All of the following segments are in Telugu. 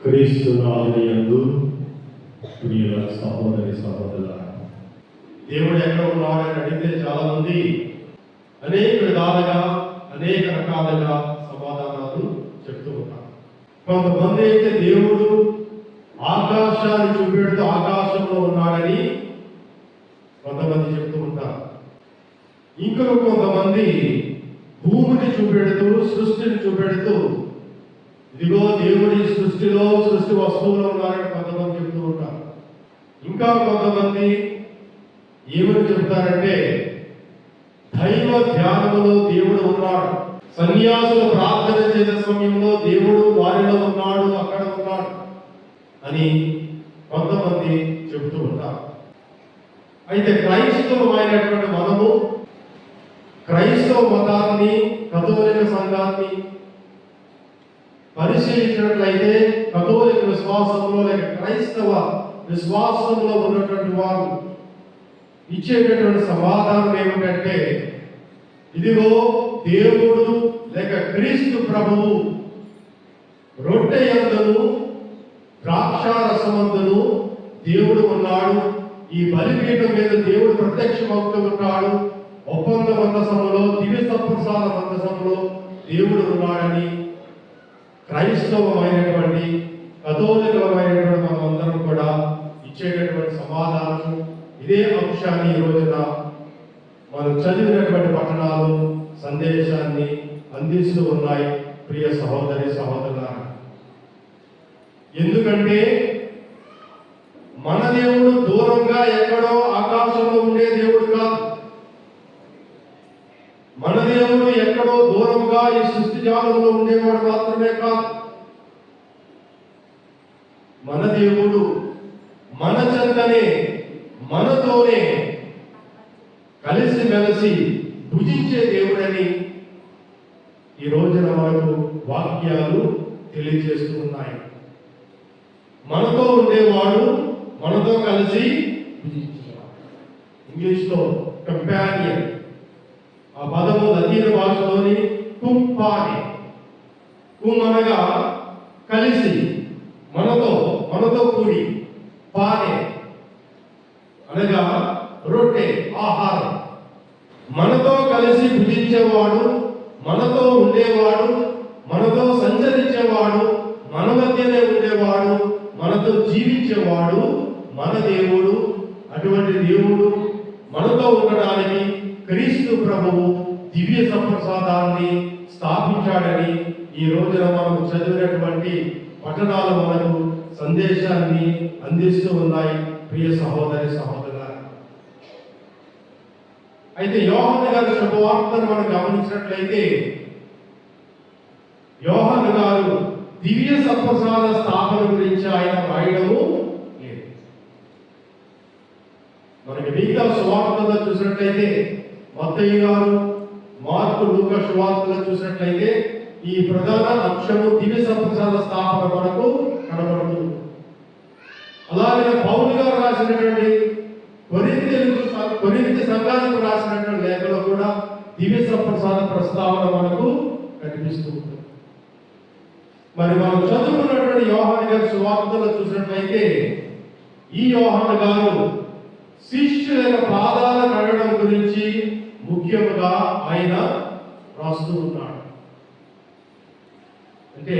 క్రీస్తునాథుని యందు ప్రియుల సహోదరి సహోదరులారా, దేవుడు ఎక్కడ ఉన్నాడని అడిగితే చాలా మంది అనేక విధాలుగా అనేక రకాలుగా సమాధానాలు చెప్తూ ఉంటారు. కొంతమంది అయితే దేవుడు ఆకాశాన్ని చూపెడుతూ ఆకాశంలో ఉన్నాడని కొంతమంది చెప్తూ ఉంటారు. ఇంకొక కొంతమంది భూమిని చూపెడుతూ సృష్టిని చూపెడుతూ ఇదిగో దేవుడి సృష్టిలో సృష్టి వస్తువులో ఉన్నారని కొంతమంది చెప్తూ ఉంటారు. ఇంకా కొంతమంది ఏమని చెప్తారంటే దైవ ధ్యానంలో దేవుడు ఉన్నాడు, సన్యాసులు ప్రార్థన చేసే సమయంలో దేవుడు వారిలో ఉన్నాడు, అక్కడ ఉన్నాడు అని కొంతమంది చెబుతూ ఉంటారు. అయితే క్రైస్తవమైనటువంటి మనము క్రైస్తవ మతాన్ని, కథోలిక సంఘాన్ని పరిశీలించినట్లయితే కథోలిక విశ్వాసంలో లేక క్రైస్తవ విశ్వాసంలో ఉన్నటువంటి వారు ఇచ్చేటటువంటి సమాధానం ఏమిటంటే, ఇదిగో దేవుడు లేక క్రీస్తు ప్రభువు రొట్టె యందును ద్రాక్షారసమందును దేవుడు ఉన్నాడు, ఈ బలిపీఠం మీద దేవుడు ప్రత్యక్షమవుతూ ఉంటాడు, ఒప్పంద మందసములో దివ్య సప్రసాద మందసములో దేవుడు ఉన్నాడని క్రైస్తవమైనటువంటి కథోలికమైనటువంటి మనమందరం కూడా ఇచ్చేటటువంటి సమాధానం ఇదే అంశాన్ని ఈ రోజున మనం చదివినటువంటి పట్టణాలు సందేశాన్ని అందిస్తూ ఉన్నాయి. ప్రియ సహోదరి సహోదరులారా, ఎందుకంటే మన దేవుడు దూరంగా ఎక్కడో ఆకాశంలో ఉండే దేవుడు కాదు. మన దేవుడు ఎక్కడో దూరంగా ఈ సృష్టి జాలంలో ఉండేవాడు మాత్రమే కాదు. మన దేవుడు మన చెంతనే మనతోనే కలిసి మెలిసి భుజించే దేవుడని ఈ రోజున మనకు వాక్యాలు తెలియజేస్తూ ఉన్నాయి. మనతో ఉండేవాడు, మనతో కలిసి భుజించేవాడు. ఇంగ్లీష్లో కంపానియన్, ఆ పదము లతీన భాషలోని కుంపాని. కుం అనగా కలిసి, మనతో కూడి, పానే అనగా రొట్టె ఆహారం. మనతో కలిసి భుజించేవాడు, మనతో ఉండేవాడు, మనతో సంచరించేవాడు, మన మధ్యనే ఉండేవాడు, మనతో జీవించేవాడు మన దేవుడు. అటువంటి దేవుడు మనతో ఉండడానికి క్రీస్తు ప్రభువు దివ్య సప్రసాదాన్ని స్థాపించాడని ఈ రోజున మనం చదివినటువంటి పట్టణాలు మనకు సందేశాన్ని అందిస్తూ ఉన్నాయి. ప్రియ సహోదరి సహోదరులారా, అయితే యోహాను గారి శుభవార్తను మనం గమనించినట్లయితే యోహాను గారు దివ్య సప్రసాద స్థాపన గురించి ఆయన రాయడము లేదు. మనకి మిగతా సువార్తలో చూసినట్లయితే మత్తయి గారు, మార్కు, లూకా సువార్తలో చూసినట్లయితే ఈ ప్రధాన అంశము దివ్య సప్రసాద స్థాపన మనకు కనబడుతుంది. అలాగే పౌలు గారు రాసినటువంటి కొరింథీ సంఘానికి రాసినటువంటి లేఖలో కూడా దివ్య సప్రసాద ప్రస్తావన మనకు కనిపిస్తుంది. మరి మనం చదువుకున్నటువంటి యోహాను గారి సువార్తలో చూసినట్లయితే ఈ యోహాను గారు శిష్యుల పాదాల కడగడం గురించి ముఖ్యంగా ఆయన రాస్తూ ఉన్నాడు. అంటే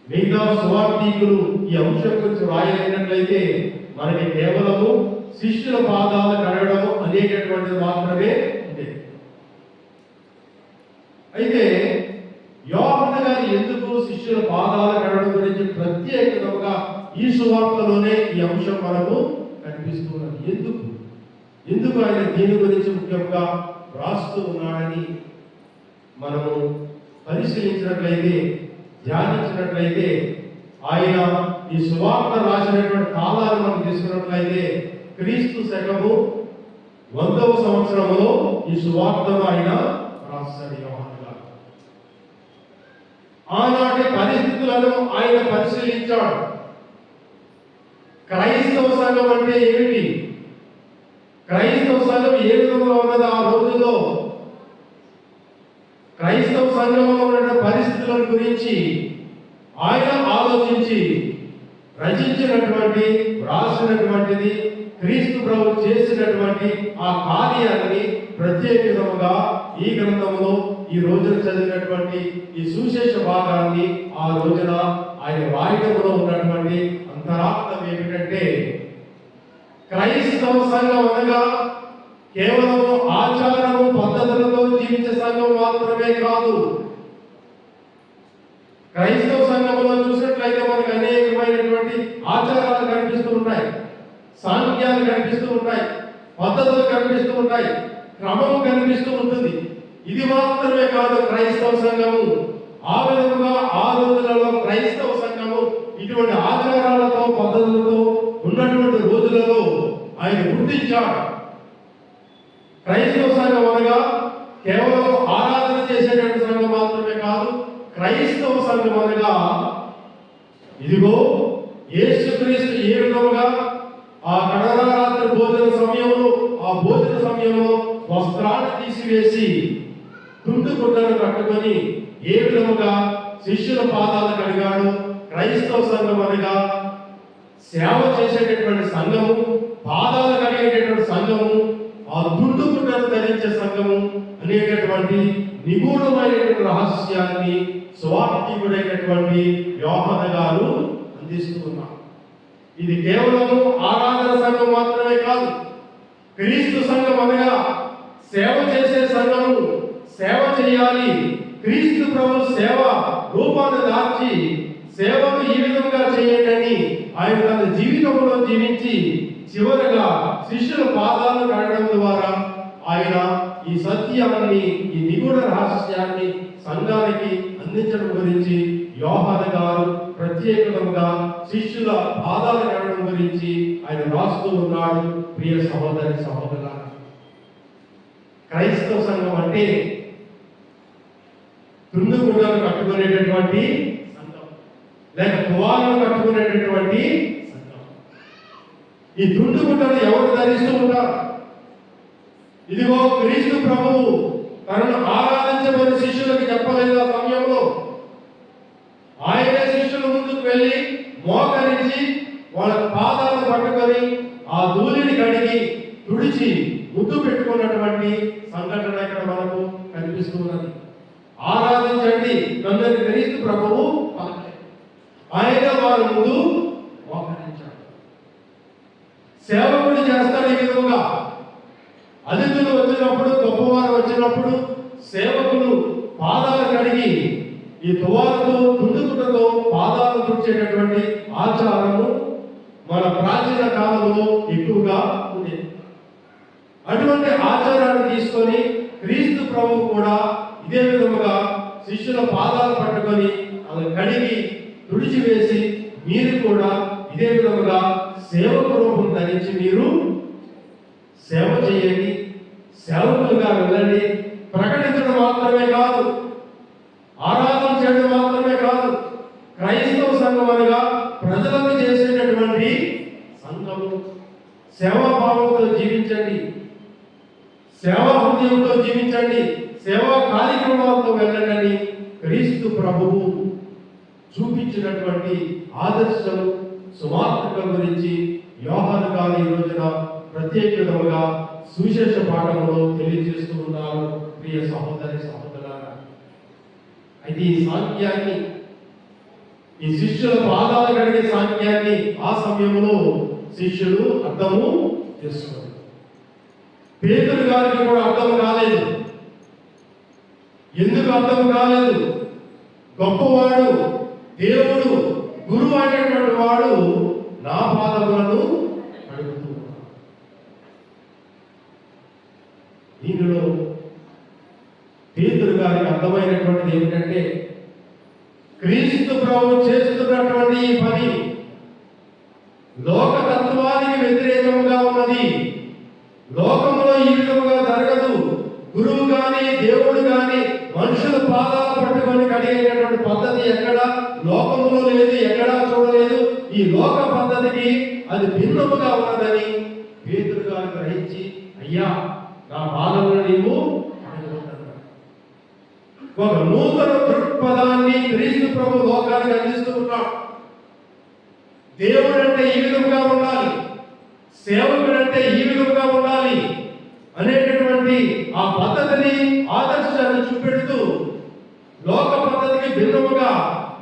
మిగతా సువార్తీకులు ఈ అంశం గురించి రాయలేనట్లయితే మనకి కేవలము శిష్యుల పాదాలు కడగడం అనేటటువంటిది మాత్రమే ఉంది. అయితే యోహాను గారు ఎందుకు శిష్యుల పాదాలు కడగడం గురించి ప్రత్యేకంగా ఈ సువార్తలోనే ఈ అంశం మనకు కనిపిస్తున్నది? ఎందుకు ఆయన దీని గురించి ముఖ్యంగా రాస్తూ ఉన్నాడని మనము పరిశీలించినట్లయితే, ధ్యానించినట్లయితే, ఆయన ఈ సువార్త రాసినటువంటి కాలాన్ని మనం తీసుకున్నట్లయితే క్రీస్తు శకము 100వ సంవత్సరంలో ఈ సువార్తను ఆయన రాస్తాడు యోహాను గారు. ఆనాటి పరిస్థితులను ఆయన పరిశీలించాడు. క్రైస్తవ సంఘం అంటే ఏమిటి, క్రైస్తవ సంఘం ఏ విధంగా ఉన్నది ఆ రోజుల్లో, క్రైస్తవ సంఘంలో ఉన్న పరిస్థితుల గురించి ఆయన ఆలోచించి రచించినటువంటి రాసినటువంటిది క్రీస్తు ప్రభు చేసినటువంటి ఆ కార్యాన్ని ప్రత్యేకముగా ఈ గ్రంథంలో ఈ రోజున చదివినటువంటి ఈ సువిశేష భాగాన్ని ఆ రోజున ఆయన రాయడంలో ఉన్నటువంటి అంతరార్థం ఏమిటంటే, క్రైస్తవ సంఘం అనగా కేవలం ఆచారము పద్ధతులతో జీవించే సంఘం మాత్రమే కాదు. క్రైస్తవ సంఘంలో చూసినట్లయితే మనకు అనేకమైనటువంటి ఆచారాలు కనిపిస్తూ ఉంటాయి, సాంఖ్యాలు కనిపిస్తూ ఉంటాయి, పద్ధతులు కనిపిస్తూ ఉంటాయి, క్రమం కనిపిస్తూ ఉంటుంది. ఇది మాత్రమే కాదు క్రైస్తవ సంఘము. ఆ విధంగా ఆ రోజులలో క్రైస్తవ సంఘము ఇటువంటి ఆచారాలతో పద్ధతులతో ఉన్నటువంటి రోజులలో ఆయన గుర్తించాడు. క్రైస్తవ సంఘం అనగా కేవలం ఆరాధన చేసేటువంటి సంఘం మాత్రమే కాదు. క్రైస్తవ సంఘం అనగా ఇదిగో యేసుక్రీస్తు ఏ విధముగా ఆ కడరాత్రి భోజన సమయంలో ఆ భోజన సమయంలో వస్త్రాన్ని తీసివేసి తుండు గుడ్డను కట్టుకొని ఏ విధముగా శిష్యుల పాదాలు కడిగాడు. క్రైస్తవ సంఘం అనగా సేవ చేసేటటువంటి సంఘము, పాదాలు కడిగేటటువంటి సంఘము, ఆ తుండు గుడ్డను ధరించే సంఘము అనేటటువంటి నిగూఢమైనటువంటి రహస్యాన్ని సువార్తికుడైనటువంటి యోహాను గారు అందిస్తూ ఉన్నారు. ఇది కేవలము ఆరాధన సంఘం మాత్రమే కాదు. క్రీస్తు సంఘం అనగా సేవ చేసే సంఘము. సేవ చేయాలి. క్రీస్తు ప్రభు సేవ రూపాన్ని దాల్చి సేవను ఈ విధంగా చేయండి ఆయన తన జీవితంలో జీవించి చివరగా శిష్యుల పాదాలను కడగడం ద్వారా ఆయన ఈ సత్యాన్ని, ఈ నిగూఢ రహస్యాన్ని సంఘానికి అందించడం గురించి యోహాను గారు ప్రత్యేకంగా శిష్యుల పాదాలు కడగడం గురించి ఆయన రాస్తూ ఉన్నాడు. ప్రియ సహోదరి సహోదరులారా, క్రైస్తవ సంఘం అంటే తుండు గుడ్డలు కట్టుకునేటటువంటి సంఘం, లేక తువాలను కట్టుకునేటటువంటి సంఘం. ఈ తుండు గుడ్డలు ఎవరు ధరిస్తూ ఉంటారు? ఇదిగో క్రీస్తు ప్రభువు తనను ఆరాధించబడి శిష్యులకు చెప్పలేదు. ఆ సమయంలో ఆయనే శిష్యుల ముందుకు వెళ్ళి మోకరించి వాళ్ళ పాదాలను పట్టుకొని ఆ ధూళిని కడిగి తుడిచి ముద్దు పెట్టుకున్నటువంటి సంఘటన ఇక్కడ మనకు కనిపిస్తూ ఉన్నది. ఆరాధించండి నన్ను క్రీస్తు ప్రభువు ఆయన వారి ముందు మోకరించాడు. సేవకుడు చేస్తాడు ఈ విధంగా. అతిథులు వచ్చినప్పుడు, గొప్పవారు వచ్చినప్పుడు సేవకులు పాదాలు కడిగి ఈ తువాలతో తుండుకుటతో పాదాలు తుడిచేటటువంటి ఆచారము మన ప్రాచీన కాలంలో ఎక్కువగా ఉండేది. అటువంటి ఆచారాన్ని తీసుకొని క్రీస్తు ప్రభువు కూడా ఇదే విధముగా శిష్యుల పాదాలు పట్టుకొని అలా కడిగి తుడిచివేసి మీరు కూడా ఇదే విధముగా సేవక రూపం ధరించి మీరు సేవ చేయండి, సేవకులుగా వెళ్ళండి. ప్రకటించడం మాత్రమే కాదు, ఆరాధన చేయడం మాత్రమే కాదు. క్రైస్తవ సంఘం అనగా ప్రజలకు చేసేటటువంటి సంఘము. సేవాభావంతో జీవించండి, సేవా హృదయంతో జీవించండి, సేవా కార్యక్రమాలతో వెళ్ళండి. క్రీస్తు ప్రభువు చూపించినటువంటి ఆదర్శం సువార్తల గురించి యోహాను గారు ఈ రోజున ప్రత్యేకంగా సువిశేష పాఠంలో తెలియజేస్తూ ఉన్నారు. ప్రియ సహోదరి సహోదరులారా, అయితే ఈ సాంఖ్యాన్ని, ఈ శిష్యుల పాదాలు కడిగే సాంఖ్యాన్ని ఆ సమయంలో శిష్యులు అర్థము చేసుకున్నారు. పేతురు గారికి కూడా అర్థం కాలేదు. ఎందుకు అర్థం కాలేదు? గొప్పవాడు, దేవుడు, గురువు అయినటువంటి వాడు నా పాదములను కడుగుతూ ఉన్నాడు. దీనిలో పేతురు గారికి అర్థమైనటువంటిది ఏమిటంటే, క్రీస్తు ప్రభు చేస్తున్నటువంటి ఈ పని లోకతత్వానికి వ్యతిరేకంగా ఉన్నది. లోకంలో ఈ విధముగా జరగదు. గురువు గాని, దేవుడు గాని మనుషుల పాదాలు పట్టుకొని కడిగేటటువంటి పద్ధతి ఎక్కడ లోకంలో లేదు, ఎక్కడా చూడలేదు. ఈ లోక పద్ధతికి అది భిన్నముగా ఉన్నదని పేతురు గారు గ్రహించి, అయ్యా నా పాదములను నీవు ఒక నూతన దృక్పథాన్ని క్రీస్తు ప్రభు లోకానికి అందిస్తూ ఉన్నాడు. దేవుడు అంటే ఈ విధంగా ఉండాలి, సేవకుడు అంటే ఈ విధంగా ఉండాలి అనేటటువంటి ఆ పద్ధతిని, ఆదర్శాన్ని చూపెడుతూ లోక పద్ధతికి భిన్నముగా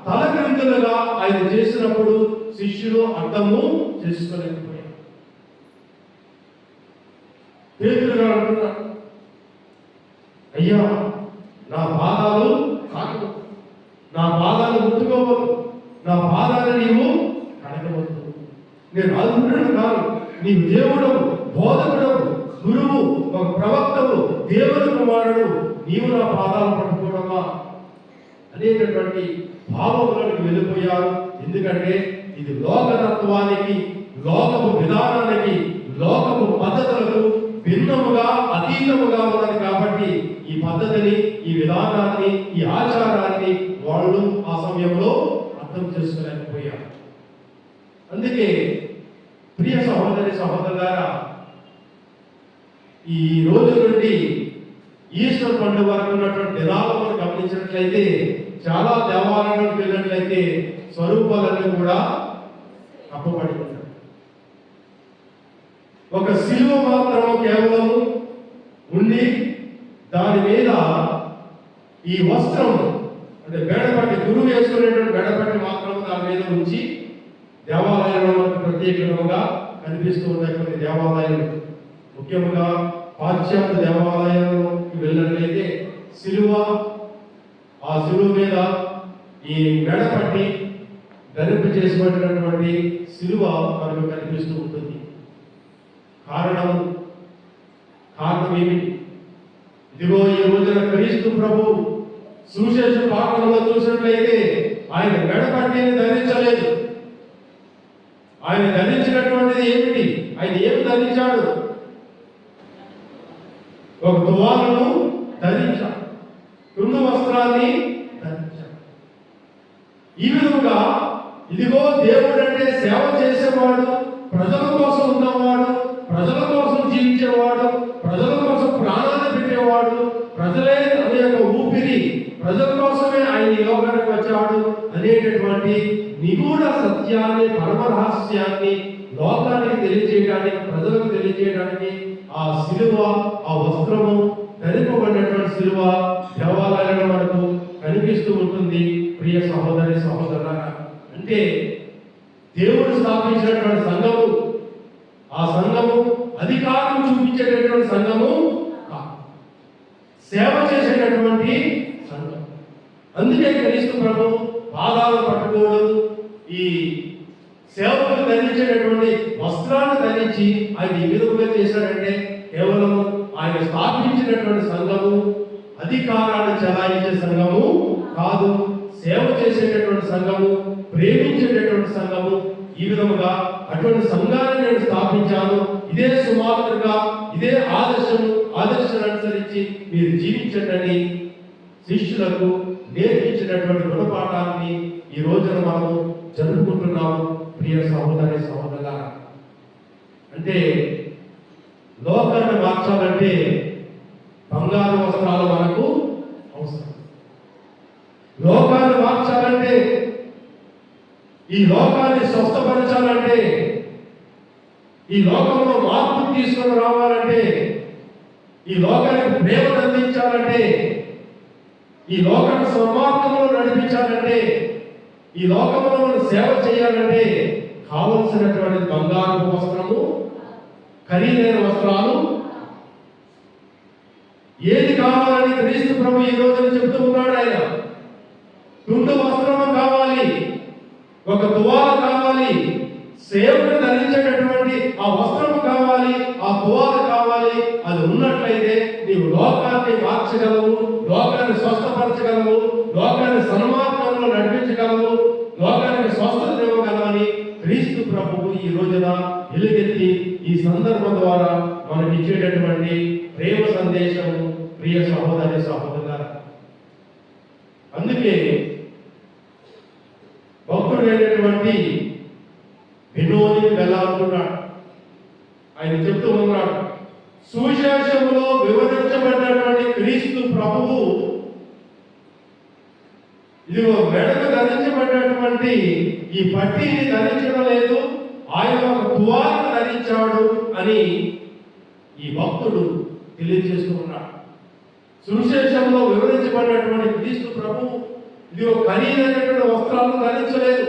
తలక్రిందులుగా ఆయన చేసినప్పుడు శిష్యులు అర్థము చేసుకోలేకపోయారు. పేతురు గారు అంటున్నాడు, అయ్యా నా పాదాలు కాదు, నా పాదాలు ముట్టుకోవద్దు, నా పాదాలు నీవు కడగవద్దు. నేను అల్పుడను కాదు, నీవు దేవుడవు, బోధకుడవు, గురువు, ఒక ప్రవక్తవు, దేవుని కుమారుడు, నీవు నా పాదాలు పట్టుకోవడమా అనేటటువంటి భావములకు వెళ్ళిపోయారు. ఎందుకంటే ఇది లోకతత్వానికి, లోకపు విధానానికి, లోకపు పద్ధతులకు భిన్నముగా, అతీతముగా ఉన్నది. కాబట్టి ఈ పద్ధతిని, ఈ విధానాన్ని, ఈ ఆచారాన్ని వాళ్ళు ఆ సమయంలో అర్థం చేసుకోలేకపోయారు. అందుకే ప్రియ సహోదరి సహోదరులారా, ఈ రోజు నుండి ఈస్టర్ పండుగ వరకు ఉన్నటువంటి దినాలను మనం గమనించినట్లయితే, చాలా దేవాలయాలకు వెళ్ళినట్లయితే స్వరూపాలన్నీ కూడా అప్పబడి ఉంటాయి. ఒక శిలువ మాత్రము కేవలము ఉండి దాని మీద ఈ వస్త్రం అంటే బెడపట్టి, గురువు వేసుకునేటువంటి బెడపట్టి మాత్రం దాని మీద ఉంచి దేవాలయంలో ప్రత్యేకంగా కనిపిస్తూ ఉన్నాయి కొన్ని దేవాలయాలు. ముఖ్యంగా పాశ్చాత్య దేవాలయంలోకి వెళ్ళినట్లయితే శిలువ, ఆ శిలువ మీద ఈ మెడపట్టి ధరింప చేసినటువంటి శిలువ మనకు కనిపిస్తూ ఉంటుంది. కారణం ఏమిటి? ఇదిగో ఈ రోజున క్రీస్తు ప్రభు సువిశేష పాఠంలో చూసినట్లయితే ఆయన మెడపట్టిని ధరించలేదు. ఆయన ధరించినటువంటిది ఏమిటి? ఆయన ఏమి ధరించాడు? ఒక తువాలను ధరించాడు, తుండు వస్త్రాన్ని ధరించాడు. ఈ విధంగా ఇదిగో దేవుడు అంటే సేవ చేసేవాడు, ప్రజల కోసం ఉన్నవాడు, ప్రజల కోసం జీవించేవాడు, ప్రజల కోసం ప్రాణాన్ని పెట్టేవాడు, ప్రజలే తన యొక్క ఊపిరి, ప్రజల కోసమే ఆయన ఈ లోకానికి వచ్చాడు అనేటటువంటి నిగూఢ సత్యాన్ని, పరమరహస్యాన్ని లోకానికి తెలియజేయడానికి, ప్రజలకు తెలియజేయడానికి ఆ శిలువ, ఆ వస్త్రము, ధరింపబడినటువంటి శిలువ దేవాలయంలో మనకు కనిపిస్తూ ఉంటుంది. ప్రియ సహోదరి సహోదరులారా, అంటే దేవుడు స్థాపించినటువంటి సంఘము, ఆ సంఘము అధికారం చూపించేటటువంటి సంఘము కాదు, సేవ చేసేటటువంటి సంఘం. అందుకే క్రీస్తు ప్రభు పాదాలు పట్టుకోవడం, ఈ సేవకులు ధరించేటటువంటి వస్త్రాన్ని ధరించి ఆయన ఈ విధంగా చేశాడంటే కేవలం ఆయన స్థాపించినటువంటి సంఘము అధికారాన్ని చెలాయించే సంఘము కాదు, సేవ చేసేటటువంటి సంఘము, ప్రేమించేటటువంటి సంఘము. ఈ విధముగా అటువంటి సంఘాన్ని నేను స్థాపించాను, ఇదే సుమారుగా, ఇదే ఆదర్శాన్ని అనుసరించి మీరు జీవించండి శిష్యులకు నేర్పించినటువంటి గుణపాఠాన్ని ఈ రోజున మనము జరుపుకుంటున్నాము. ప్రియ సహోదరి సహోదరులారా, అంటే లోకాన్ని మార్చాలంటే బంగారు వస్త్రాలు మనకు అవసరం. లోకాన్ని మార్చాలంటే, ఈ లోకాన్ని స్వస్థపరచాలంటే, ఈ లోకంలో మార్పు తీసుకొని రావాలంటే, ఈ లోకానికి ప్రేమను అందించాలంటే, ఈ లోకాన్ని సన్మార్గంలో నడిపించాలంటే, ఈ లోకంలో మనం సేవ చేయాలంటే కావలసినటువంటి బంగారు వస్త్రము, ఖరీదైన వస్త్రాలు ఏది కావాలని క్రీస్తు ప్రభు ఈ రోజున చెప్తూ ఉన్నాడు. ఆయన తుండు వస్త్రము కావాలి, ఒక తువాల కావాలి, సేవను ధరించేటటువంటి ఆ వస్త్రము కావాలి, ఆ తువాల కావాలి. అది ఉన్నట్లయితే నీవు లోకాన్ని మార్చగలవు, లోకాన్ని స్వస్థపరచగలవు, లోకాన్ని సన్మార్గంలో నడిపించగలవు, లోకానికి స్వస్థత ఇవ్వగలవని క్రీస్తు ప్రభువు ఈ రోజున ఎలుగెత్తి ఈ సందర్భం ద్వారా మనకి ఇచ్చేటటువంటి ప్రేమ సందేశం. ప్రియ సహోదరి సహోదరులారా, అందుకే భక్తుడైనటువంటి వినోది వెళ్ళాలనుకున్నాడు. ఆయన చెప్తూ ఉన్నాడు, సువిశేషంలో వివరించబడినటువంటి క్రీస్తు ప్రభువు ఇదిగో మెడకు ధరించబడినటువంటి ఈ పట్టీని ధరించడం లేదు, ఆయన ఒక తువాలను ధరించాడు అని ఈ భక్తుడు తెలియజేస్తున్నాడు. సువిశేషంలో వివరించబడినటువంటి క్రీస్తు ప్రభు ఇదిగో ఖరీదైనటువంటి వస్త్రాలను ధరించలేదు,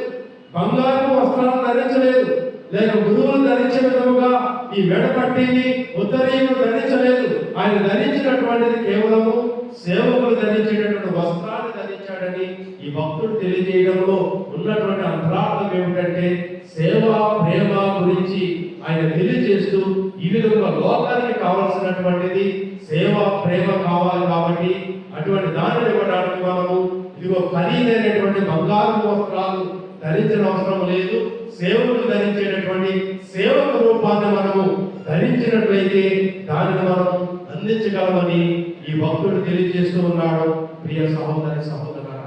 బంగారు వస్త్రాలను ధరించలేదు, లేక గురువులు ధరించే విధముగా ఈ మెడపట్టిని ఉత్తరీయులు ధరించలేదు. ఆయన ధరించినటువంటిది కేవలము సేవకులు ధరించేటటువంటి వస్త్రాన్ని ధరించాడని ఈ భక్తుడు తెలియజేయడంలో ఉన్నటువంటి అంతరార్థం ఏమిటంటే సేవ ప్రేమ గురించి ఆయన తెలియజేస్తూ ఈ విధంగా లోకానికి కావాల్సినటువంటిది సేవ ప్రేమ కావాలి కాబట్టి అటువంటి దానిని ఇవ్వడానికి మనము ఇదిగో ఖరీదైనటువంటి బంగారు వస్త్రాలు ధరించిన అవసరం లేదు, సేవకులు ధరించేటటువంటి సేవక రూపాన్ని మనము ధరించినట్లయితే దానిని మనం అందించగలమని ఈ భక్తుడు తెలియజేస్తూ ఉన్నాడు. ప్రియ సహోదరి సహోదరులారా,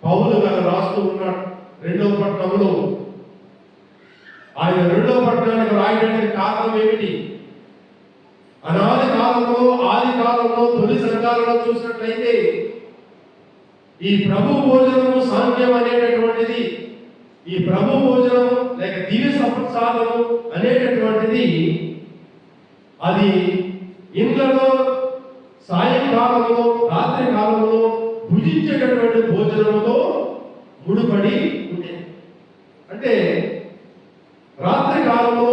పౌలు గారు రాస్తూ ఉన్నాడు 2వ పట్టణంలో. ఆయన 2వ పట్టణానికి రాయడానికి కారణం ఏమిటి? అనాది కాలంలో ఆది కాలంలో తొలి సంఘాలలో చూసినట్లయితే ఈ ప్రభు భోజనము సాంఖ్యం అనేటటువంటిది, ఈ ప్రభు భోజనము లేక దివ్య సప్రసాదము అనేటటువంటిది అది ఇంట్లో సాయంకాలంలో రాత్రి కాలంలో భుజించేటటువంటి భోజనంతో ముడిపడి ఉండేది. అంటే రాత్రి కాలంలో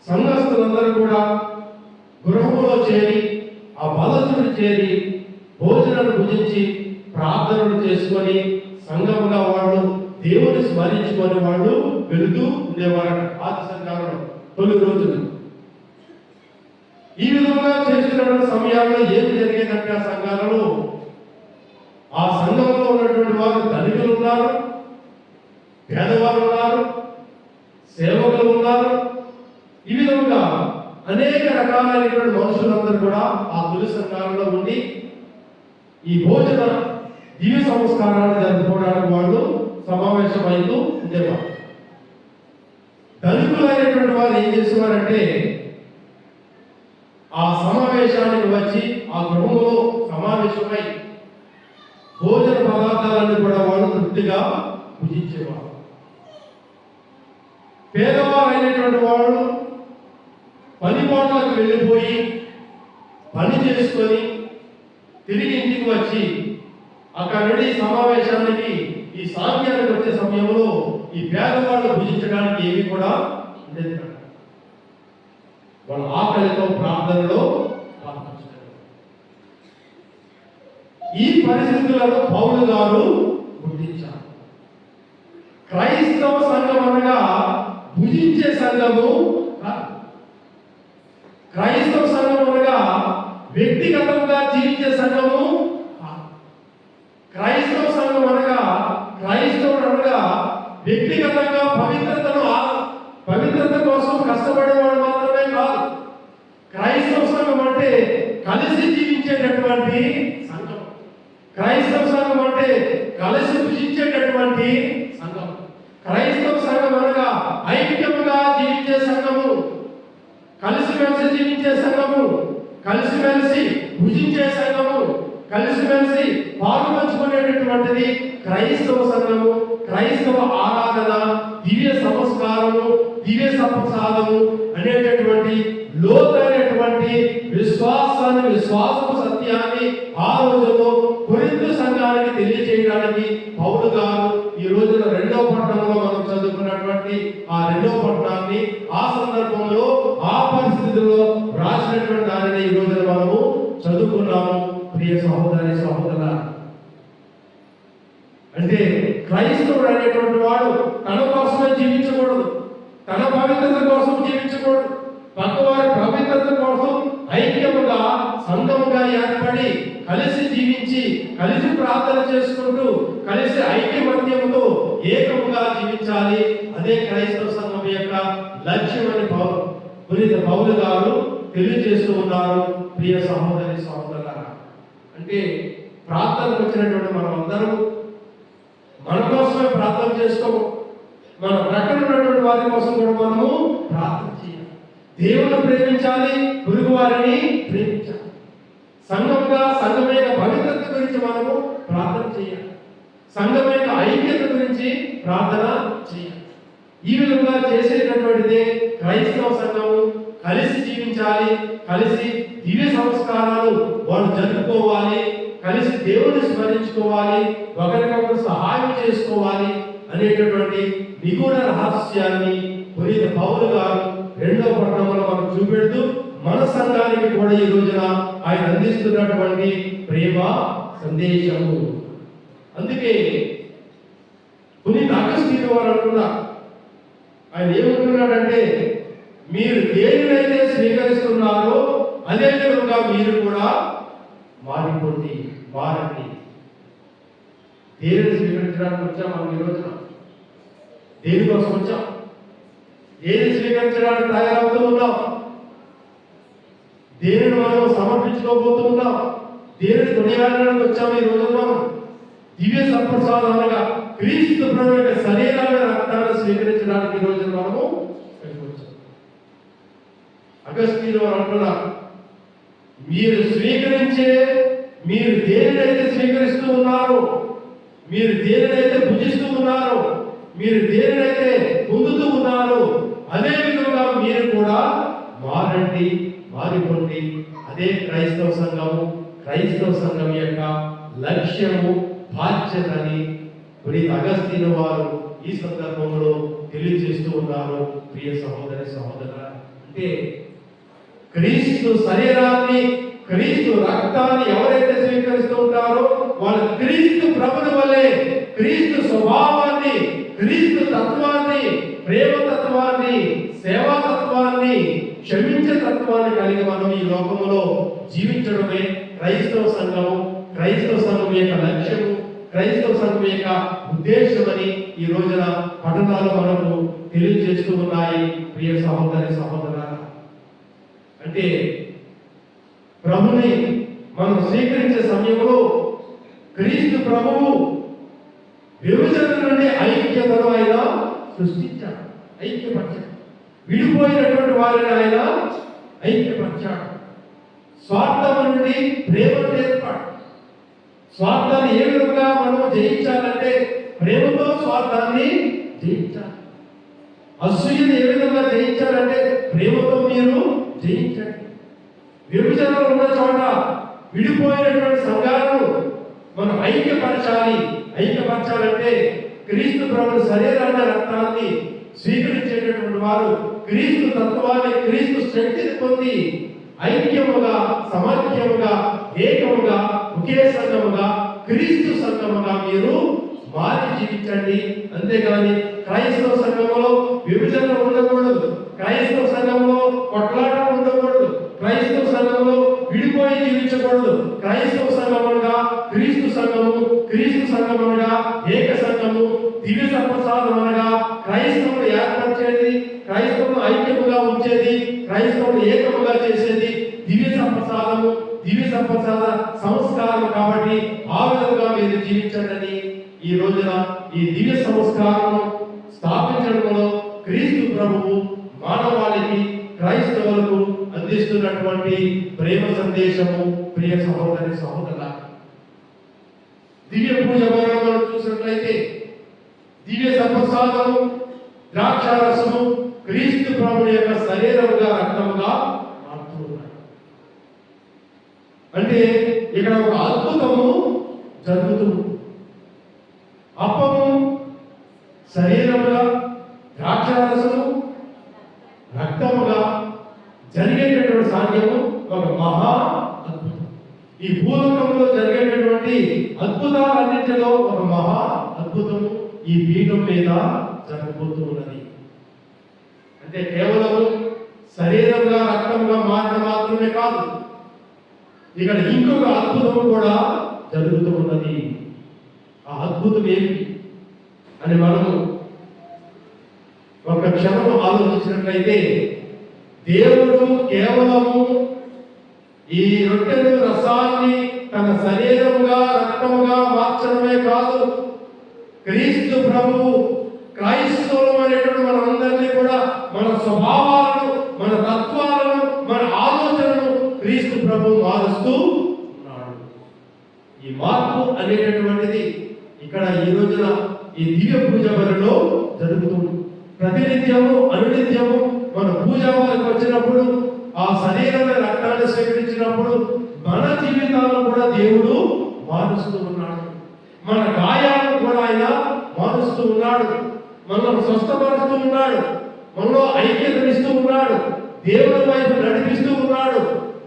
సంఘస్థులందరూ కూడా గృహంలో చేరి ఆ బలచుడు చేరి భోజనాలు భుజించి ప్రార్థనలు చేసుకొని సంఘముగా వాళ్ళు దేవుని స్మరించుకొని వాళ్ళు వెళుతూ ఉండేవారు. ఆది సంఘాలలో తొలి రోజులు ఈ విధంగా చేస్తున్న సమయాల్లో ఏమి జరిగేదంటే ఆ సంఘాలలో ఆ సంఘంలో ఉన్నటువంటి వారు ధనికులు ఉన్నారు, పేదవారు ఉన్నారు, సేవకులు ఉన్నారు. ఈ విధంగా అనేక రకాలైనటువంటి మనుషులందరూ కూడా ఆ తొలి సంఘాలలో ఉండి ఈ భోజన దివ్య సంస్కారాలు జరుపుకోవడానికి వాళ్ళు సమావేశమైతూ ఉండేవారు. ధనికులైనటువంటి వారు ఏం చేసేవారంటే ఆ సమావేశానికి వచ్చి ఆ గృహంలో సమావేశమై భోజన పదార్థాలను కూడా వాళ్ళు తృప్తిగా భుజించేవారు. పేదవారైనటువంటి వాళ్ళు పని పాటలకు వెళ్ళిపోయి పని చేసుకొని తిరిగి ఇంటికి వచ్చి అక్కడి నుండి సమావేశానికి ఈ సాంఖ్యానికి వచ్చే సమయంలో ఈ పేదవాళ్ళు భుజించడానికి ఏమి కూడా ఉండేది కాదు. వాళ్ళ ఆకలితో ప్రార్థనలో పాల్గొంటారు. ఈ పరిస్థితులను పౌలు గారు గుర్తించారు. క్రైస్తవ సంఘం అనగా భుజించే సంఘము కాదు. క్రైస్తవ సంఘం అనగా వ్యక్తిగతంగా జీవించే సంఘము కాదు. క్రైస్తవ సంఘం అనగా క్రైస్తవుడు అనగా వ్యక్తిగతంగా పవిత్రత కోసం కష్టపడేవాడు మాత్రమే కాదు. క్రైస్తవ సంఘం అంటే కలిసి జీవించేటటువంటి సంఘం. క్రైస్తవ సంఘం అంటే కలిసి భుజించేటటువంటి సంఘం. క్రైస్తవ సంఘం అనగా ఐక్యముగా జీవించే సంఘము, కలిసిమెలిసి జీవించే సంఘము, కలిసిమెలిసి భుజించే సంఘము, కలిసిమెలిసి పాల్పంచుకునేటటువంటిది క్రైస్తవ సంఘము. క్రైస్తవ ఆరాధన, దివ్య సంస్కారము, దివ్య సంప్రసాదము అనేటటువంటి లోతైనటువంటి విశ్వాసాన్ని, విశ్వాసపు సత్యాన్ని ఆ రోజులో కొరింథు సంఘానికి తెలియజేయడానికి పౌలు గారు ఈ రోజున 2వ పట్టణంలో మనం చదువుకున్నటువంటి ఆ 2వ పట్టణాన్ని ఆ సందర్భంలో ఆ పరిస్థితుల్లో రాసినటువంటి దానిని ఈ రోజున మనము చదువుకున్నాము. ప్రియ సహోదరి సహోదరుల, అంటే క్రైస్తవుడు అనేటువంటి వాడు తన కోసమే జీవించకూడదు, తన పవిత్రత కోసం జీవించకూడదు, పక్కవారి పవిత్రత కోసం ఐక్యముగా సంఘముగా ఏర్పడి కలిసి జీవించి కలిసి ప్రార్థన చేసుకుంటూ కలిసి ఐక్యమత్యముతో ఏకముగా జీవించాలి. అదే క్రైస్తవ సంఘం యొక్క లక్ష్యమని పౌలు గారు తెలియజేస్తూ ఉన్నారు. ప్రియ సహోదరి సహోదరులారా, అంటే ప్రార్థనకు వచ్చినటువంటి మనం అందరం మన కోసమే ప్రార్థన చేసుకోము, మన ప్రక్కన ఉన్నటువంటి వారి కోసం కూడా మనము ప్రార్థన చేయాలి. దేవుని ప్రేమించాలి, పొరుగు వారిని ప్రేమించాలి. సంఘంగా సంఘమైన పవిత్రత గురించి మనము ప్రార్థన చేయాలి. సంఘమైన ఐక్యత గురించి ప్రార్థన చేయాలి. ఈ విధంగా చేసేటటువంటిదే క్రైస్తవ సంఘము. కలిసి జీవించాలి, కలిసి దివ్య సంస్కారాలు వాళ్ళు జరుపుకోవాలి, కలిసి దేవుని స్మరించుకోవాలి, ఒకరికొకరు సహాయం చేసుకోవాలి అనేటటువంటి నిగూఢ రహస్యాన్ని పునీత పౌలు గారు 2వ పట్టణంలో మనకు చూపెడుతూ మన సంఘానికి కూడా ఈ రోజున ఆయన అందిస్తున్నటువంటి ప్రేమ సందేశము. అందుకే పునీత అగస్త్యుని వారు అంటున్నారు, ఆయన ఏమంటున్నాడంటే, మీరు దేనినైతే స్వీకరిస్తున్నారో అదే విధంగా మీరు కూడా మారిపోండి, మారండి. దేనిని స్వీకరించడానికి వచ్చాం మనం ఈ రోజున? దేనికోసం వచ్చాం? ఏది స్వీకరించడానికి తయారవుతూ ఉన్నాం? దేనిని మనం సమర్పించుకోబోతున్నాం? దేనిని కొనియాడడానికి వచ్చాము ఈ రోజు? మనం దివ్య సంప్రసాదనగా క్రీస్తు ప్రభు యొక్క శరీరాన్ని రక్తాన్ని స్వీకరించడానికి ఈ రోజు మనము వచ్చాం. అగస్త్యుని వారు అంటున్నారు, మీరు దేనినైతే స్వీకరిస్తూ ఉన్నారో, మీరు దేనినైతే భుజిస్తూ ఉన్నారో, మీరు దేనినైతే పొందుతూ ఉన్నారో అదే విధంగా మీరు కూడా మారండి, మారిపోండి. అదే క్రైస్తవ సంఘము. క్రైస్తవ సంఘం యొక్క లక్ష్యము, బాధ్యతని పునీత అగస్త్యుని వారు ఈ సందర్భంలో తెలియజేస్తూ ఉన్నారు. ప్రియ సహోదరి సహోదరులారా, అంటే క్రీస్తు శరీరాన్ని, క్రీస్తు రక్తాన్ని ఎవరైతే స్వీకరిస్తూ ఉంటారో వాళ్ళు క్రీస్తు ప్రభుని వల్లే క్రీస్తు స్వభావాన్ని, క్రీస్తు తత్వాన్ని, ప్రేమ తత్వాన్ని, సేవా తత్వాన్ని, క్షమించే తత్వాన్ని కలిగి మనం ఈ లోకంలో జీవించడమే క్రైస్తవ సంఘము, క్రైస్తవ సంఘం యొక్క లక్ష్యము, క్రైస్తవ సంఘం యొక్క ఉద్దేశమని ఈ రోజున పఠనాలు మనకు తెలియజేస్తూ ఉన్నాయి. ప్రియ సహోదరి సహోదరులారా, అంటే ప్రభుని మనం స్వీకరించే సమయంలో క్రీస్తు ప్రభువు విభజన నుండి ఐక్యతను ఆయన సృష్టించాడు, ఐక్యపరిచాడు. విడిపోయినటువంటి వారిని ఆయన ఐక్యపరిచాడు. స్వార్థం నుండి ప్రేమను ఏర్పాటు. స్వార్థాన్ని ఏ విధంగా మనం జయించాలంటే ప్రేమతో స్వార్థాన్ని జయించాలి. అసూయను ఏ విధంగా జయించాలంటే ప్రేమతో మీరు జయించండి. విభజనలు ఉన్న చోట విడిపోయినటువంటి సంఘాలను మనం ఐక్యపరచాలి. ఐక్యపరచాలంటే క్రీస్తు ప్రభు శరీరాన్ని, రక్తాన్ని స్వీకరించేటటువంటి వారు క్రీస్తు తత్వాన్ని, క్రీస్తు శక్తిని పొంది ఐక్యముగా, సమైక్యముగా, ఏకముగా, ఒకే సంఘముగా, క్రీస్తు సంఘముగా మీరు మారి జీవించండి. అంతేగాని క్రైస్తవ సంఘంలో విభజన ఉండకూడదు, క్రైస్తవ సంఘంలో కొట్లాట ఉండకూడదు, క్రైస్తవ సంఘంలో విడిపోయి జీవించకూడదు. క్రైస్తవ సంఘముగా క్రీస్తు సంఘము, క్రీస్తు సంఘముగా ఏక సంఘము, దివ్య సంప్రసాదం అనగా క్రైస్తవులు ఏర్పరిచేది, క్రైస్తవులు ఐక్యముగా ఉంచేది, క్రైస్తవులు ఏకముగా చేసేది దివ్య సంప్రసాదము, దివ్య సంప్రసాద సంస్కారం. కాబట్టి ఆ విధంగా మీరు జీవించండి. ఈ రోజున ఈ దివ్య సంస్కారం స్థాపించడంలో క్రీస్తు ప్రభువు మానవాళికి, క్రైస్తవులకు అందిస్తున్నటువంటి ప్రేమ సందేశము. ప్రియ సహోదరి సహోదరుల, దివ్య పూజ మనం చూసినట్లయితే దివ్య సంప్రసాదము, ద్రాక్షారసము క్రీస్తు ప్రభుని యొక్క శరీరముగా, రక్తముగా మారుతూ ఉన్నాయి. అంటే ఇక్కడ ఒక అద్భుతము జరుగుతుంది. అప్పము శరీరముగా, ద్రాక్షారసము రక్తముగా జరిగేటటువంటి సాధ్యము ఒక మహా అద్భుతం. ఈ భూలోకంలో జరిగేటటువంటి అద్భుతాలన్నింటిలో ఒక మహా అద్భుతము ఈ పీఠం మీద జరగబోతూ ఉన్నది. అంటే కేవలం శరీరంగా, రక్తంగా మారడం మాత్రమే కాదు, ఇక్కడ ఇంకొక అద్భుతం కూడా జరుగుతూ ఉన్నది. ఆ అద్భుతం ఏమి అని మనము ఒక క్షణం ఆలోచించినట్లయితే, దేవుడు కేవలము ఈ రొట్టెను, రసాన్ని తన శరీరముగా, రక్తముగా మార్చడమే కాదు, క్రీస్తు ప్రభువు క్రైస్తవులు అనేటువంటి మనందరినీ కూడా మన స్వభావాలను, మన తత్వాలను, మన ఆలోచనలను క్రీస్తు ప్రభువు మారుస్తూ ఈ మార్పు అనేటటువంటిది ఇక్కడ ఈ రోజున ఈ దివ్య పూజ బలిలో జరుగుతుంది. ప్రతినిత్యము అనునిత్యము మన పూజ వారికి వచ్చినప్పుడు ఆ శరీరాన్ని రక్తాన్ని స్వీకరించినప్పుడు మన జీవితాలను కూడా దేవుడు మారుస్తూ ఉన్నాడు. మన గాయాలను కూడా ఆయన మారుస్తూ ఉన్నాడు. మనల్ని స్వస్థపరుస్తూ ఉన్నాడు. మనలో ఐక్యతనిస్తూ ఉన్నాడు. దేవుని వైపు నడిపిస్తూ ఉన్నాడు.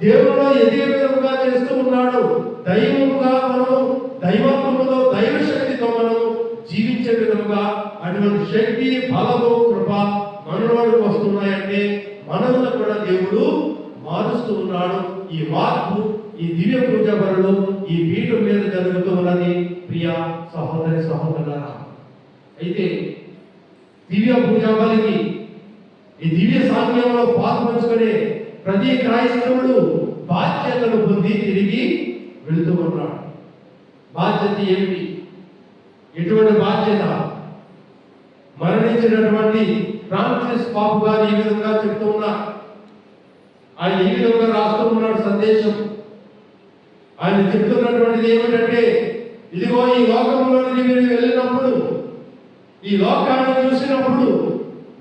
దేవుడిలో ఎదిగే విధంగా చేస్తూ ఉన్నాడు. దైవముగా మనము దైవత్వములో దైవ శక్తితో మనము జీవించే విధంగా అటువంటి శక్తి బలము కృప మనలోకి వస్తున్నాయంటే మనల్ని కూడా దేవుడు మారుస్తూ ఉన్నాడు. ఈ మార్పు ఈ దివ్య పూజ బలులు ఈ పీఠం మీద జరుగుతూ ఉన్నది ప్రియ సహోదరి సహోదరులారా. అయితే దివ్య పూజ బలికి ఈ దివ్య సాంగ్యంలో పాల్పంచుకునే ప్రతి క్రైస్తవుడు బాధ్యతను పొంది తిరిగి వెళుతూ ఉన్నాడు. బాధ్యత ఏమిటి? ఎటువంటి బాధ్యత? మరణించినటువంటి ఫ్రాన్సిస్ పాపు గారు ఈ విధంగా చెప్తూ ఉన్నారు. ఆయన ఈ విధంగా రాస్తూ ఉన్నాడు సందేశం. ఆయన చెప్తున్నటువంటిది ఏమిటంటే, ఇదిగో ఈ లోకంలోనికి మీరు వెళ్ళినప్పుడు, ఈ లోకాన్ని చూసినప్పుడు,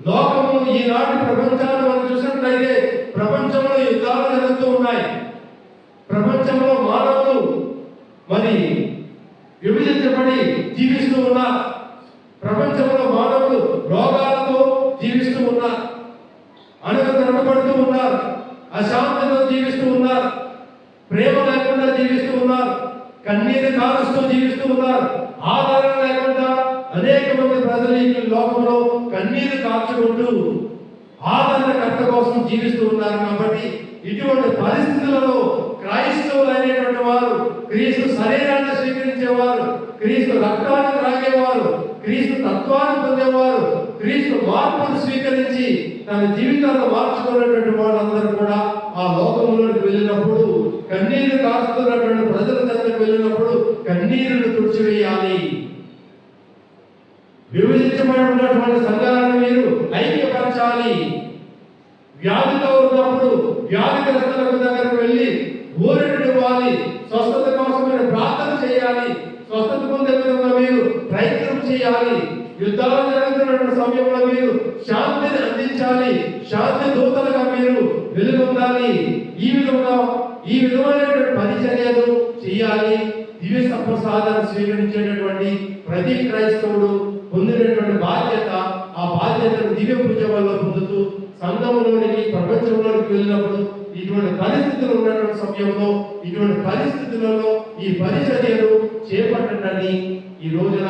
లోకము ఈనాటి ప్రపంచాన్ని మనం చూసినట్లయితే ప్రపంచంలో యుద్ధాలు జరుగుతూ ఉన్నాయి. ప్రపంచంలో మానవులు మరి విభజించబడి జీవిస్తూ ఉన్నారు. ప్రపంచంలో మానవులు రోగాలతో జీవిస్తూ ఉన్నారు. అనగదొరకబడుతూ ఉన్నారు. అశాంతితో జీవిస్తూ ఉన్నారు. ప్రేమ లేకుండా జీవిస్తూ ఉన్నారు. కన్నీరు కారుస్తూ జీవిస్తూ ఉన్నారు. ఆధారం లేకుండా అనేక మంది ప్రజలు ఈ లోకంలో కన్నీరు కార్చుకుంటూ ఆదరణకర్త కోసం జీవిస్తూ ఉన్నారు. కాబట్టి ఇటువంటి పరిస్థితులలో క్రైస్తవులు అనేటువంటి వారు, క్రీస్తు శరీరాన్ని స్వీకరించేవారు, క్రీస్తు రక్తాన్ని త్రాగేవారు, క్రీస్తు తత్వాన్ని పొందేవారు, క్రీస్తు మార్పును స్వీకరించి తన జీవితాన్ని మార్చుకున్నటువంటి వాళ్ళందరూ కూడా ఆ లోకంలోకి వెళ్ళినప్పుడు, కన్నీరు కాస్తున్నటువంటి ప్రజల దగ్గరికి వెళ్ళినప్పుడు కన్నీరును తుడిచివేయాలి. విభజించబడి ఉన్నటువంటి సంఘాలను మీరు ఐక్యపరచాలి. వ్యాధితో ఉన్నప్పుడు వ్యాధిగ్రస్తులకు దగ్గరకు వెళ్ళి ఊరటివ్వాలి. స్వస్థత కోసం మీరు ప్రార్థన చేయాలి. స్వస్థత పొందే విధంగా మీరు ప్రయత్నం చేయాలి. యుద్ధాలు జరుగుతున్న సమయంలో మీరు శాంతిని అందించాలి. శాంతి దూతలుగా మీరు వెలుగొందాలి. ఈ విధమైనటువంటి పరిచర్యలు చేయాలి. దివ్య సప్రసాదాన్ని స్వీకరించేటటువంటి ప్రతి క్రైస్తవుడు పొందినటువంటి బాధ్యత, ఆ బాధ్యతను దివ్య పూజ వల్ల పొందుతూ సంఘంలోనికి ప్రపంచంలోకి వెళ్ళినప్పుడు ఇటువంటి పరిస్థితులు ఉన్నటువంటి సమయంలో ఇటువంటి పరిస్థితులలో ఈ పరిచర్యలు చేపట్టండి. ఈ రోజున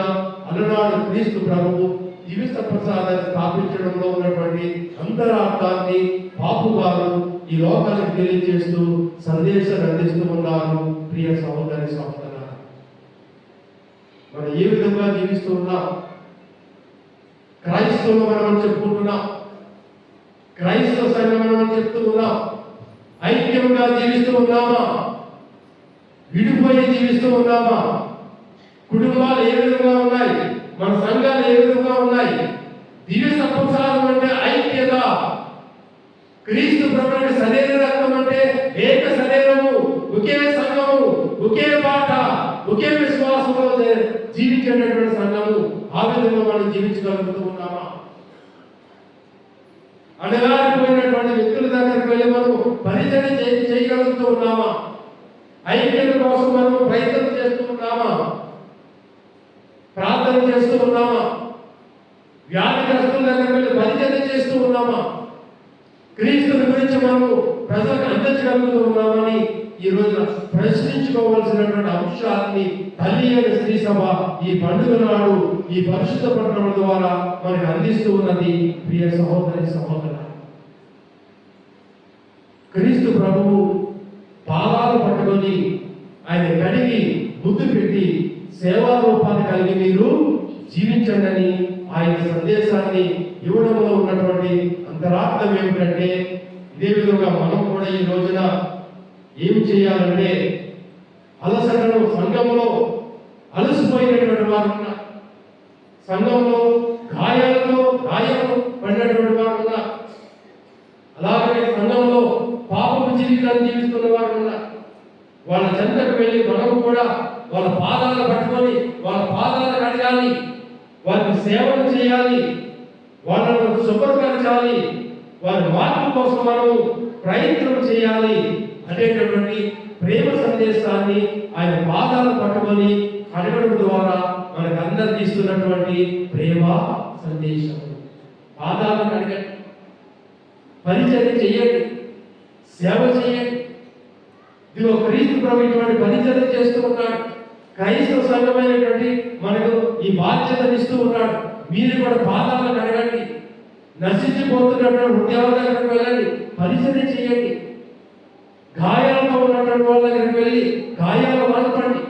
అలనాడు క్రీస్తు ప్రభువు దివ్య సప్రసాదాన్ని స్థాపించడంలో ఉన్నటువంటి అంతరార్థాన్ని పాపు గారు ఈ లోకానికి తెలియజేస్తూ సందేశాన్ని అందిస్తూ ఉన్నారు. ప్రియ సహోదరి సహోదరులారా, మనం ఏ విధంగా జీవిస్తూ ఉన్నాం? క్రైస్తవులు మనం చెప్పుకుంటున్నాం. క్రైస్తవ సంఘం మనం చెప్తూ ఉన్నాం. ఐక్యంగా జీవిస్తూ ఉన్నామా? విడిపోయి జీవిస్తూ ఉన్నామా? కుటుంబాలు ఏ విధంగా ఉన్నాయి? మన సంఘాలు ఏ విధంగా ఉన్నాయి? దివ్య సప్రసాదం అంటే ఐక్యత. క్రీస్తు ప్రభువుని శరీర రక్తం అంటే ఏక శరీరము, ఒకే సంఘము, ఒకే పాట, ఒకే విశ్వాసంలో జీవించేటటువంటి సంఘము. ఆ విధంగా మనం జీవించగలుగుతూ ఉన్నామా? అణగారిపోయినటువంటి వ్యక్తుల దగ్గరికి వెళ్ళి మనం పరిచయం చేయగలుగుతూ ఉన్నామా? ఐక్యత కోసం మనం ప్రయత్నం చేస్తూ ఉన్నామా? ప్రార్థన చేస్తూ ఉన్నామా? వ్యాధిగ్రస్తుల దగ్గరికి వెళ్ళి పరిచయం చేస్తూ ఉన్నామా? క్రీస్తుని గురించి మనము ప్రజలకు అందించగలుగుతూ ఉన్నామని ఈ రోజున ప్రశ్నించుకోవాల్సినటువంటి అంశాన్ని తల్లి అయిన శ్రీ సభ ఈ పండుగ నాడు ఈ పరిశుద్ధ పట్టణం ద్వారా మనకు అందిస్తూ ఉన్నది. ప్రియ సహోదరి సహోదరు, క్రీస్తు ప్రభువు పాదాలు పట్టుకొని ఆయన కడిగి ముద్దు పెట్టి సేవా రూపాన్ని కలిగి మీరు జీవించండి అని ఆయన సందేశాన్ని ఇవ్వడంలో ఉన్నటువంటి అంతరార్థం ఏమిటంటే, ఇదే విధంగా మనం కూడా ఈ రోజున ఏం చేయాలంటే, అలసటను సంఘంలో అలసిపోయినటువంటి వారు ఉన్నారు. సంఘంలో గాయాలతో గాయము పడినటువంటి వారు ఉన్నారు. అలాగే సంఘంలో పాపపు జీవితాన్ని జీవిస్తున్న వారు ఉన్నారు. వాళ్ళ చెంతకు వెళ్ళి మనం కూడా వాళ్ళ పాదాలు పట్టుకొని వాళ్ళ పాదాలు కడగాలి, వారికి సేవలు చేయాలి, వాళ్ళను శుభ్రపరచాలి, వారి మార్పు కోసం మనం ప్రయత్నం చేయాలి అనేటటువంటి ప్రేమ సందేశాన్ని ఆయన పాదాలు పట్టుకొని అడగడం ద్వారా మనకు అందరికి ఇస్తున్నటువంటి ప్రేమ సందేశం. పాదాలను అడగండి, పరిచర్య చేయండి, సేవ చేయండి. ఇది ఒక క్రీస్తు ప్రభు ఇటువంటి పరిచర్య చేస్తూ ఉన్నాడు. క్రైస్తవ సంఘమైనటువంటి మనకు ఈ బాధ్యతను ఇస్తూ ఉన్నాడు. మీరు కూడా పాదాలను అడగండి, నశించిపోతున్నటువంటి హృదయాల దగ్గరకు వెళ్ళండి, పరిచర్య చేయండి. గాయాలతో ఉన్నటువంటి వాళ్ళ దగ్గరికి వెళ్ళి గాయాలు మానపండి,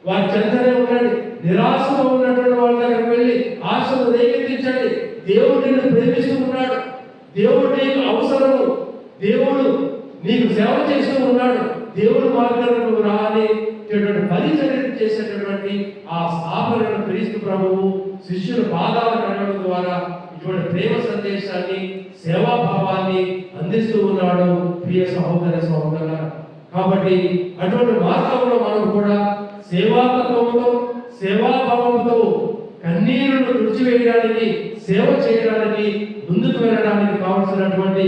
వారి చెంతనే ఉండండి. నిరాశతో ఉన్నటువంటి వాళ్ళ దగ్గరికి వెళ్ళి ఆశను రేకెత్తించండి. దేవుడు నిన్ను ప్రేమిస్తూ ఉన్నాడు, దేవుడు నీకు అవసరము, దేవుడు నీకు సేవ చేస్తూ ఉన్నాడు, దేవుడు మార్గాలను నువ్వు రానేటువంటి పరిచర్య చేసేటటువంటి ఆ స్థాపనను క్రీస్తు ప్రభువు శిష్యుల పాదాలు కడగడం ద్వారా ఇటువంటి ప్రేమ సందేశాన్ని, సేవాభావాన్ని అందిస్తూ ఉన్నాడు ప్రియ సహోదర సహోదరుల. కాబట్టి అటువంటి మార్గంలో మనం కూడా సేవాతత్వంతో, సేవాభావంతో కన్నీరును తుడిచివేయడానికి, సేవ చేయడానికి, ముందుకు వెళ్ళడానికి కావలసినటువంటి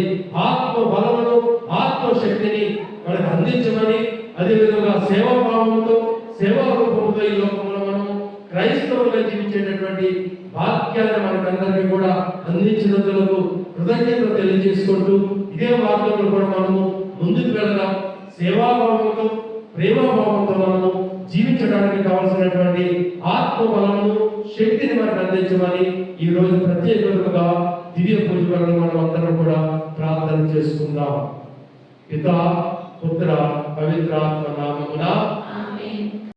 ఆత్మ బలమును, ఆత్మశక్తిని మనకు అందించమని, అదేవిధంగా సేవాభావంతో, సేవా రూపంతో ఈ లోకంలో మనము క్రైస్తవులుగా జీవించేటటువంటి భాగ్యాన్ని మనకందరికీ కూడా అందించినందుకు కృతజ్ఞతలు తెలియజేసుకుంటూ ఇదే మార్గంలో కూడా మనము ముందుకు వెళ్దాం. సేవాభావంతో, ప్రేమభావంతో మనము జీవించడానికి కావలసినటువంటి ఆత్మ బలమును, శక్తిని మనకు అందించమని ఈ రోజు ప్రత్యేకంగా దివ్య పూజ వలన మనం అందరం కూడా ప్రార్థన చేసుకుందాం. పితా, పుత్ర, పవిత్రాత్మ నామమున